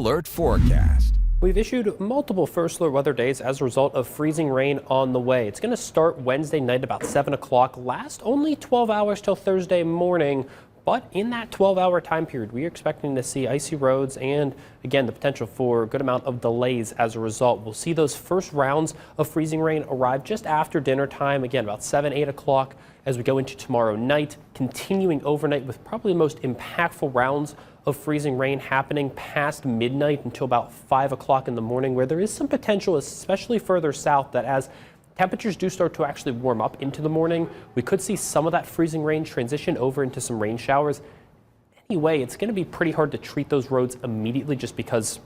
Alert forecast. We've issued multiple first alert weather days as a result of freezing rain on the way. It's going to start Wednesday night about 7 o'clock, last only 12 hours till Thursday morning. But in that 12-hour time period, we are expecting to see icy roads and, again, the potential for a good amount of delays as a result. We'll see those first rounds of freezing rain arrive just after dinner time, again, about 7, 8 o'clock as we go into tomorrow night, continuing overnight with probably the most impactful rounds of freezing rain happening past midnight until about 5 o'clock in the morning, where there is some potential, especially further south, that as temperatures do start to actually warm up into the morning, we could see some of that freezing rain transition over into some rain showers. Anyway, it's going to be pretty hard to treat those roads immediately just because,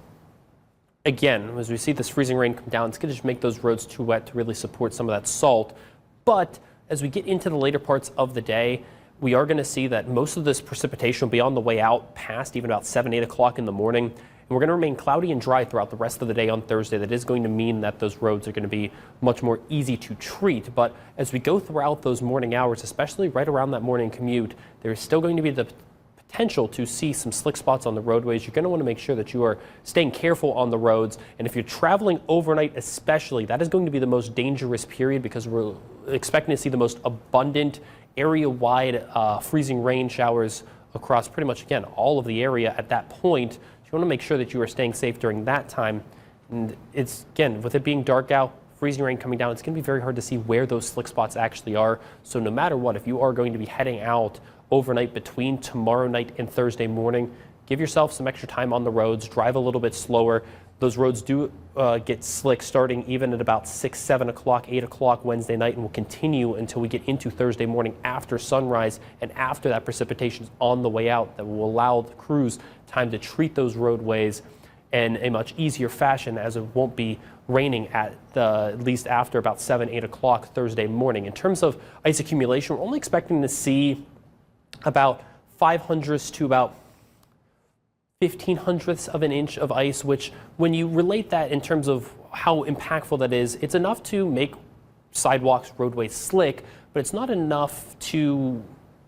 again, as we see this freezing rain come down, it's going to just make those roads too wet to really support some of that salt. But as we get into the later parts of the day, we are going to see that most of this precipitation will be on the way out past even about 7, 8 o'clock in the morning. And we're going to remain cloudy and dry throughout the rest of the day on Thursday. That is going to mean that those roads are going to be much more easy to treat. But as we go throughout those morning hours, especially right around that morning commute, there is still going to be the potential to see some slick spots on the roadways. You're going to want to make sure that you are staying careful on the roads. And if you're traveling overnight especially, that is going to be the most dangerous period because we're expecting to see the most abundant area-wide freezing rain showers across pretty much, again, all of the area at that point. You want to make sure that you are staying safe during that time. And it's, again, with it being dark out, freezing rain coming down, it's going to be very hard to see where those slick spots actually are. So no matter what, if you are going to be heading out overnight between tomorrow night and Thursday morning, give yourself some extra time on the roads, drive a little bit slower. Those roads do get slick starting even at about 6, 7 o'clock, 8 o'clock Wednesday night, and will continue until we get into Thursday morning after sunrise and after that precipitation is on the way out. That will allow the crews time to treat those roadways in a much easier fashion, as it won't be raining at least after about 7, 8 o'clock Thursday morning. In terms of ice accumulation, we're only expecting to see about 500ths to about 1/1500ths of an inch of ice, which when you relate that in terms of how impactful that is, it's enough to make sidewalks, roadways slick, but it's not enough to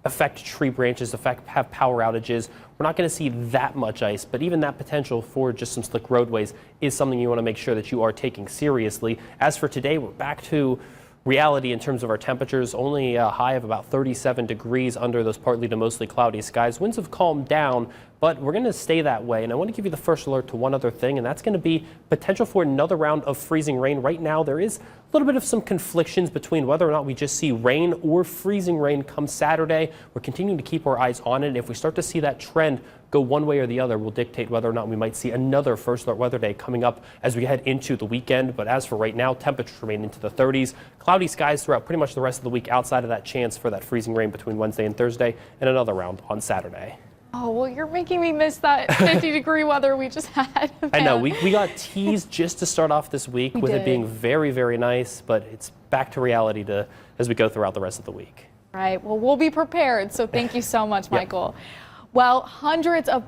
affect tree branches, have power outages. We're not going to see that much ice, but even that potential for just some slick roadways is something you want to make sure that you are taking seriously. As for today, we're back to reality in terms of our temperatures, only a high of about 37 degrees under those partly to mostly cloudy skies. Winds have calmed down, but we're going to stay that way. And I want to give you the first alert to one other thing, and that's going to be potential for another round of freezing rain. Right now, there is a little bit of some conflictions between whether or not we just see rain or freezing rain come Saturday. We're continuing to keep our eyes on it. And if we start to see that trend go one way or the other, will dictate whether or not we might see another first alert weather day coming up as we head into the weekend. But as for right now, temperatures remain into the 30s. Cloudy skies throughout pretty much the rest of the week outside of that chance for that freezing rain between Wednesday and Thursday, and another round on Saturday. Oh, well, you're making me miss that 50-degree weather we just had. I know. We got teased just to start off this week with it being very, very nice, but it's back to reality as we go throughout the rest of the week. Right. Well, we'll be prepared. So thank you so much, Michael. Well, hundreds of